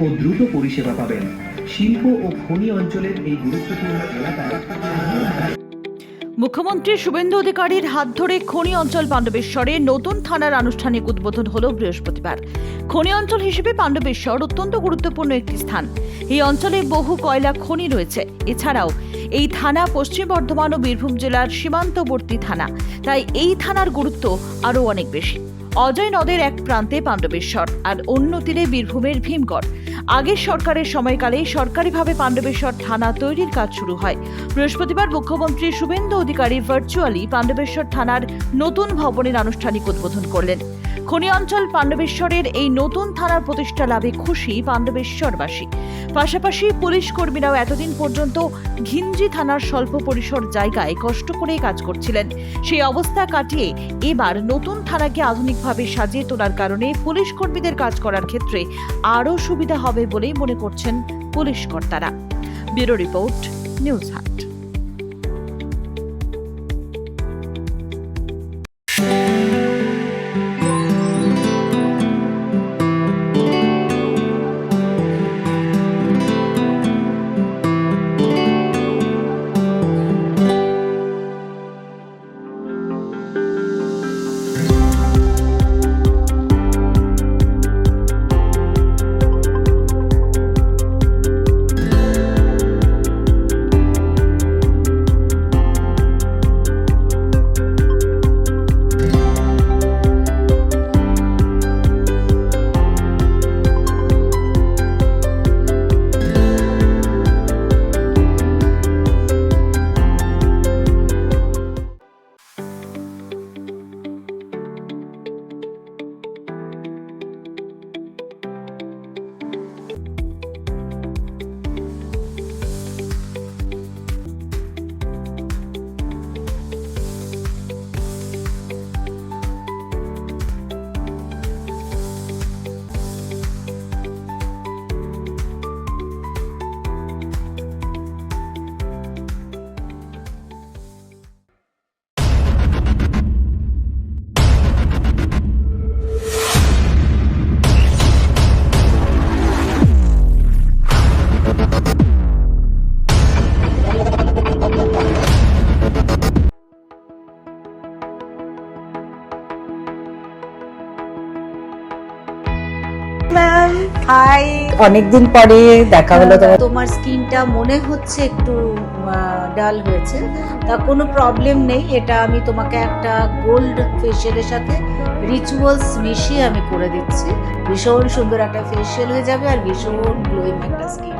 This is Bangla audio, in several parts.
ও দ্রুত পরিষেবা পাবেন। শিল্প ও খনি অঞ্চলের এই গুরুত্বপূর্ণ এলাকায় মুখ্যমন্ত্রী শুভেন্দু অধিকারীর হাত ধরে খনি অঞ্চল পাণ্ডবেশ্বরে নতুন থানার আনুষ্ঠানিক উদ্বোধন হলো বৃহস্পতিবার। খনি অঞ্চল হিসেবে পাণ্ডবেশ্বর অত্যন্ত গুরুত্বপূর্ণ একটি স্থান। এই অঞ্চলে বহু কয়লা খনি রয়েছে। এছাড়াও এই থানা পশ্চিম বর্ধমান ও বীরভূম জেলার সীমান্তবর্তী থানা, তাই এই থানার গুরুত্ব আরও অনেক বেশি। অজয় নদের এক প্রান্তে পাণ্ডবেশ্বর আর অন্য তীরে বীরভূমের ভীমগড়। আগের সরকারের সময়কালেই সরকারিভাবে পাণ্ডবেশ্বর থানা তৈরির কাজ শুরু হয়। বৃহস্পতিবার মুখ্যমন্ত্রী শুভেন্দু অধিকারী ভার্চুয়ালি পাণ্ডবেশ্বর থানার নতুন ভবনের আনুষ্ঠানিক উদ্বোধন করলেন। খনি অঞ্চল পাণ্ডবেশ্বরের এই নতুন থানার প্রতিষ্ঠা লাভে খুশি পাণ্ডবেশ্বরবাসী। পাশাপাশি পুলিশ কর্মীরাও এতদিন পর্যন্ত ঘিঞ্জি থানার স্বল্প পরিসর জায়গায় কষ্ট করে কাজ করছিলেন। সেই অবস্থা কাটিয়ে এবার নতুন থানাকে আধুনিকভাবে সাজিয়ে তোলার কারণে পুলিশ কর্মীদের কাজ করার ক্ষেত্রে আরও সুবিধা হবে বলেই মনে করছেন পুলিশ কর্তারা। ব্যুরো রিপোর্ট, নিউজ হাট। ম্যাম হাই, অনেকদিন পরে দেখা হলো। তোমার স্কিনটা মনে হচ্ছে একটু ডাল হয়েছে, তা কোনো প্রবলেম নেই। এটা আমি তোমাকে একটা গোল্ড ফেশিয়ালের সাথে রিচুয়ালস মিশিয়ে আমি করে দিচ্ছি। ভীষণ সুন্দর একটা ফেশিয়াল হয়ে যাবে আর ভীষণ গ্লোয়িং একটা স্কিন।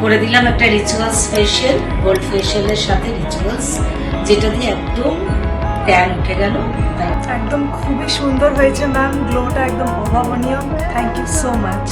করে দিলাম একটা রিচুয়ালস ফেশিয়াল, গোল্ড ফেশিয়ালের সাথে রিচুয়ালস, যেটা দিয়ে একদম ট্যান উঠে গেল। একদম খুবই সুন্দর হয়েছে ম্যাম, গ্লোটা একদম অভাবনীয়। Thank you so much.